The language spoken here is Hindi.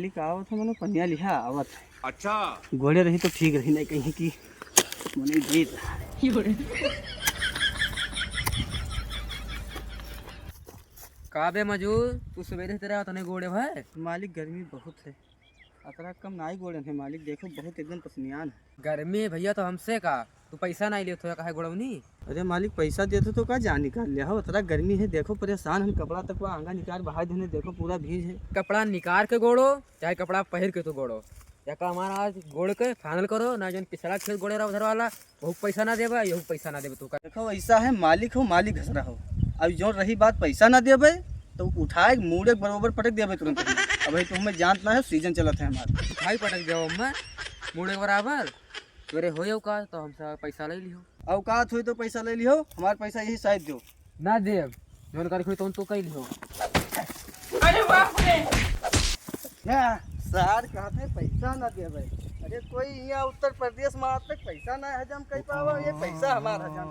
मालिक आवत है, मने पनिया लिहा आवत है। अच्छा घोड़े रही तो ठीक रही, नहीं कहीं की मने जीत। का बे मजूर तू सवेरे तेरा तने गोड़े भाई। मालिक गर्मी बहुत है, अतरा कम नाई गोड़न है मालिक, देखो बहुत एकदम पसनियान है। गर्मी है भैया तो हमसे का तू पैसा नहीं लियो तो काहे गोड़वनी। अरे मालिक पैसा देते तो का जान निकाल लिया हो, अतरा गर्मी है, देखो परेशान हम, कपड़ा तक आंगा निकाल बाहर देने, देखो पूरा भीज है। कपड़ा निकाल के गोड़ो चाहे कपड़ा पहन के तो गोड़ो, या का हमारा आज गोड़ के फाइनल करो ना, जन पिछड़ा खेत गोड़े रहा उधर वाला वो पैसा ना देबा, यहू पैसा ना देबे तू का। देखो ऐसा है, मालिक हो मालिक घसरा हो। अब जो रही बात पैसा ना देबे तो उठाए मुड़े बरोबर पटक देबे तुरंत। अब तो हमें जानना है, सीजन चलत है हमारा। भाई पटक जाओ मैं मुड़े बराबर तोरे हो का तो हमसे पैसा ले लियो। औकात हुई तो पैसा ले लियो, हमारा पैसा यही शायद दो। ना देव जोन कर तो कह लियो। अरे बाप रे, क्या सर कहते हैं पैसा ना देबे? अरे कोई यहाँ उत्तर प्रदेश में आज तक पैसा ना हजम कर पावा, ये पैसा हमारा हजम।